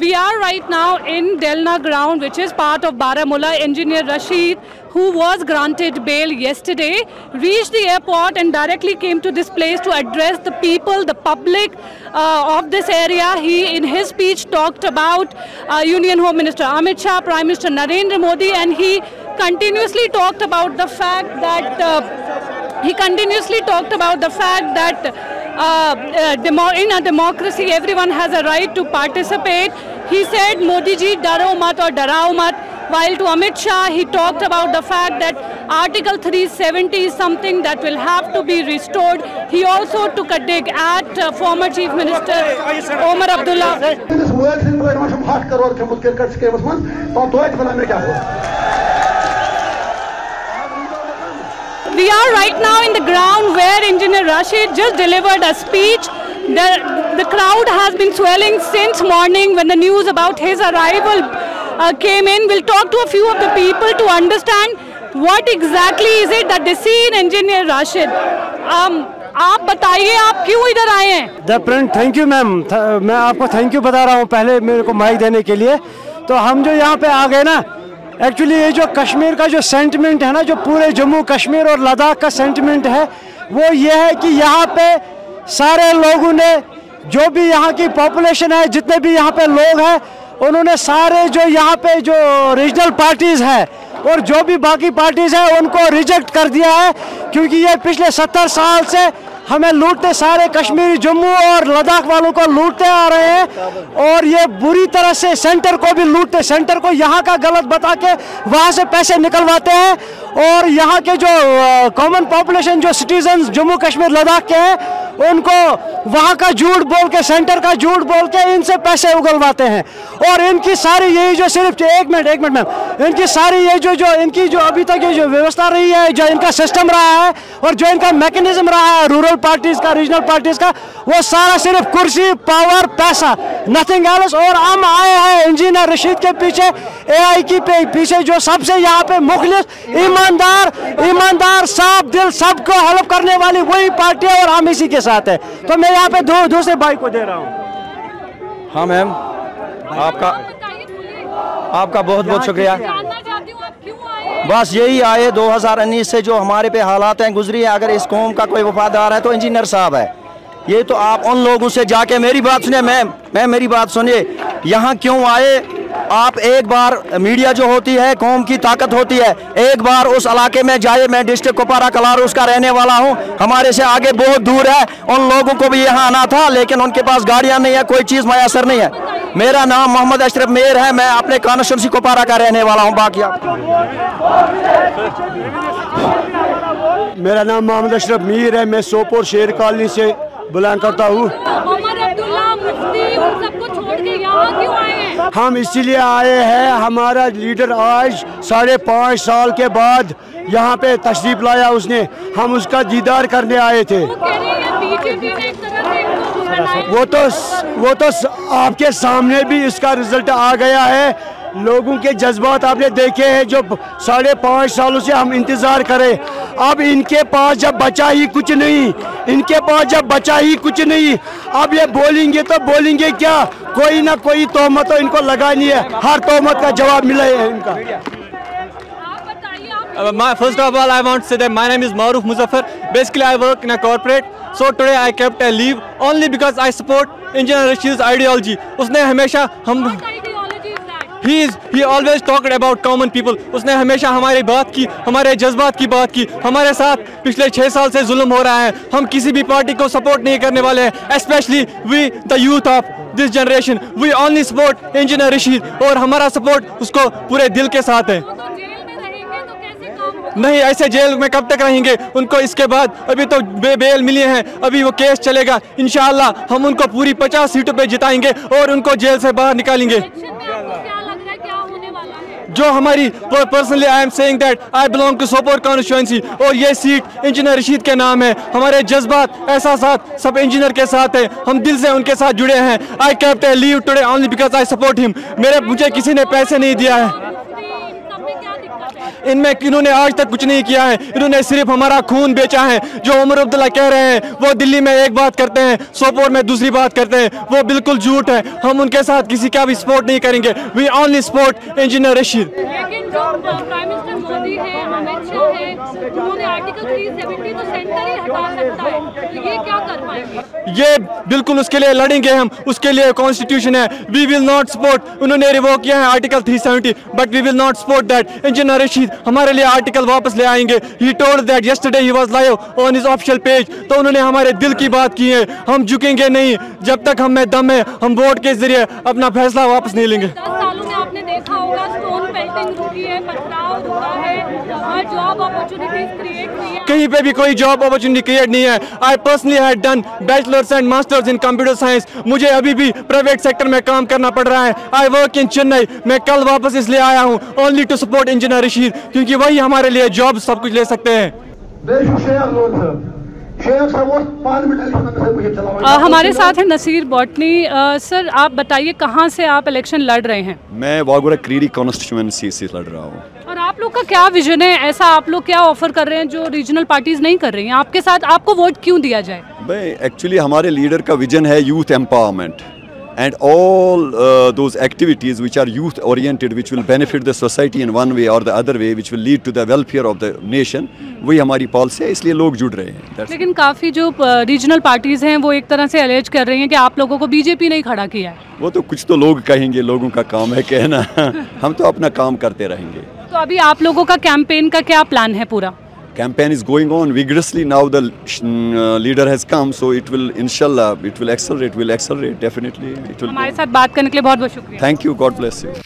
We are right now in Delna ground, which is part of Baramulla. Engineer Rashid, who was granted bail yesterday, reached the airport and directly came to this place to address the people, the public of this area. He, in his speech, talked about Union Home Minister Amit Shah, Prime Minister Narendra Modi, and he continuously talked about the fact that in a democracy, everyone has a right to participate. He said, Modi ji, daro mat aur darao mat. While to Amit Shah, he talked about the fact that Article 370 is something that will have to be restored. He also took a dig at former Chief Minister Omar Abdullah. We are right now in the ground where Engineer Rashid just delivered a speech. The crowd has been swelling since morning when the news about his arrival came in. We'll talk to a few of the people to understand what exactly is it that they see in Engineer Rashid. आप बताइए, आप क्यों इधर आए हैं? The print, thank you ma'am. मैं आपको thank you बता रहा हूँ पहले मेरे को माइक देने के लिए। तो हम जो यहाँ पे आ गए ना, एक्चुअली ये जो कश्मीर का जो सेंटिमेंट है ना, जो पूरे जम्मू कश्मीर और लद्दाख का सेंटिमेंट है, वो ये है कि यहाँ पे सारे लोगों ने, जो भी यहाँ की पॉपुलेशन है, जितने भी यहाँ पे लोग हैं, उन्होंने सारे जो यहाँ पे जो रीजनल पार्टीज़ है और जो भी बाकी पार्टीज़ हैं उनको रिजेक्ट कर दिया है, क्योंकि ये पिछले 70 साल से हमें लूटते, सारे कश्मीरी, जम्मू और लद्दाख वालों को लूटते आ रहे हैं और ये बुरी तरह से सेंटर को भी लूटते, सेंटर को यहाँ का गलत बता के वहाँ से पैसे निकलवाते हैं और यहाँ के जो कॉमन पॉपुलेशन, जो सिटीजन्स जम्मू कश्मीर लद्दाख के हैं, उनको वहाँ का झूठ बोल के, सेंटर का झूठ बोल के इनसे पैसे उगलवाते हैं। और इनकी सारी यही जो सिर्फ एक मिनट मैम, इनकी सारी ये जो इनकी जो अभी तक ये जो व्यवस्था रही है, जो इनका सिस्टम रहा है और जो इनका मैकेनिज्म रहा है रूरल पार्टीज का, रीजनल पार्टीज का, वो सारा सिर्फ कुर्सी, पावर, पैसा, नथिंग एल्स। और हम आए हैं इंजीनियर रशीद के पीछे, एआई की पीछे, जो सबसे यहाँ पे मुखलिस, ईमानदार, साफ दिल, सबको हेल्प करने वाली वही पार्टी है और हम इसी के साथ है। तो मैं यहाँ पे दूसरे भाई को दे रहा हूँ। हाँ मैम, आपका बहुत बहुत शुक्रिया। बस यही आए 2019 से जो हमारे पे हालात हैं गुजरी है, अगर इस कौम का कोई वफादार है तो इंजीनियर साहब है। ये तो आप उन लोगों से जाके मेरी बात सुनिए, मैं मेरी बात सुनिए, यहाँ क्यों आए आप? एक बार मीडिया जो होती है, कौम की ताकत होती है, एक बार उस इलाके में जाए। मैं डिस्ट्रिक्ट कुपवारा कलारूस का रहने वाला हूँ, हमारे से आगे बहुत दूर है। उन लोगों को भी यहाँ आना था, लेकिन उनके पास गाड़ियाँ नहीं है, कोई चीज़ मैसर नहीं है। मेरा नाम मोहम्मद अशरफ मीर है, मैं अपने कॉन्स्टिट्यूंसी कुपवारा का रहने वाला हूँ। बाकी मेरा नाम मोहम्मद अशरफ मीर है, मैं सोपोर शेर कॉलोनी से बिलोंग करता हूँ। हम इसीलिए आए हैं, हमारा लीडर आज 5.5 साल के बाद यहाँ पे तशरीफ लाया उसने, हम उसका दीदार करने आए थे। वो तो आपके सामने भी इसका रिजल्ट आ गया है। लोगों के जज्बात आपने देखे हैं, जो 5.5 सालों से हम इंतज़ार करें। अब इनके पास जब बचा ही कुछ नहीं, अब ये बोलेंगे तो बोलेंगे क्या? कोई ना कोई तोहमत तो इनको लगानी है, हर तोहमत का जवाब मिला है इनका। First of all, I want to say that my name is Maruf Muzaffar. Basically, I work in a corporate. So today I kept a leave only because I support Engineer Rashid's ideology. उसने हमेशा He always talked about common people. उसने हमेशा हमारी बात की, हमारे जज्बात की बात की। हमारे साथ पिछले 6 साल से जुल्म हो रहा है, हम किसी भी पार्टी को सपोर्ट नहीं करने वाले हैं। Especially we the youth of this generation, we only support Engineer Rashid और हमारा सपोर्ट उसको पूरे दिल के साथ है। नहीं, ऐसे जेल में कब तक रहेंगे? उनको इसके बाद अभी तो बेल मिली है, अभी वो केस चलेगा। इंशाअल्लाह हम उनको पूरी 50 सीटों पे जिताएंगे और उनको जेल से बाहर निकालेंगे। जो हमारी personally I am saying that I belong to Sopore constituency और ये सीट इंजीनियर रशीद के नाम है। हमारे जज्बात, एहसासात सब इंजीनियर के साथ है, हम दिल से उनके साथ जुड़े हैं। I kept A leave today only because I support him. मुझे किसी ने पैसे नहीं दिया है। इनमें इन्होंने आज तक कुछ नहीं किया है, इन्होंने सिर्फ हमारा खून बेचा है। जो उमर अब्दुल्ला कह रहे हैं वो दिल्ली में एक बात करते हैं, सोपोर में दूसरी बात करते हैं, वो बिल्कुल झूठ है। हम उनके साथ किसी का भी सपोर्ट नहीं करेंगे। We only support engineer Rashid. लेकिन जो प्राइम मिनिस्टर मोदी है, अमित शाह है, उन्होंने आर्टिकल 370 तो सेंटर ही हटा सकता है, तो ये क्या कर पाएंगे? ये बिल्कुल उसके लिए लड़ेंगे हम, उसके लिए कॉन्स्टिट्यूशन है। वी विल नॉट सपोर्ट, उन्होंने रिवोक किया है article 370, but we will not support that. Engineer Rashid हमारे लिए आर्टिकल वापस ले आएंगे। He told that yesterday he was live on his official page. तो उन्होंने हमारे दिल की बात की है, हम झुकेंगे नहीं जब तक हम में दम है। हम वोट के जरिए अपना फैसला वापस नहीं लेंगे। 10 सालों में आपने देखा होगा स्टोन पेल्टिंग रुकी है, पथराव रुका है, जॉब अपॉर्चुनिटीज क्रिएट हुई है। कहीं पे भी कोई जॉब अपॉर्चुनिटी क्रिएट नहीं है। I personally had done bachelors and masters in computer science. मुझे अभी भी प्राइवेट सेक्टर में काम करना पड़ रहा है। I work in Chennai. मैं कल वापस इसलिए आया हूँ only to support engineer Rashid, क्योंकि वही हमारे लिए जॉब सब कुछ ले सकते हैं। हमारे साथ है नसीर बॉटनी। सर आप बताइए कहाँ से आप इलेक्शन लड़ रहे हैं? मैं वागोरा क्रीरी कॉन्स्टिट्यूएंसी से लड़ रहा हूँ। और आप लोग का क्या विजन है? ऐसा आप लोग क्या ऑफर कर रहे हैं जो रीजनल पार्टीज नहीं कर रही हैं? आपके साथ आपको वोट क्यों दिया जाए? भाई एक्चुअली हमारे लीडर का विजन है youth empowerment and all those activities which are youth oriented, which will benefit the society in one way or the other way, which will lead to the welfare of the nation, वही हमारी policy है, इसलिए लोग जुड़ रहे हैं। लेकिन काफ़ी जो रीजनल पार्टीज हैं वो एक तरह से अलेज कर रही हैं कि आप लोगों को बीजेपी नहीं खड़ा किया है। वो तो कुछ तो लोग कहेंगे, लोगों का काम है कहना। हम तो अपना काम करते रहेंगे। तो अभी आप लोगों का कैंपेन का क्या प्लान है पूरा? Campaign is going on vigorously now. The leader has come, so it will, inshallah, it will accelerate. Will accelerate definitely. It will. हमारे साथ बात करने के लिए बहुत बहुत शुक्रिया। Thank you. God bless you.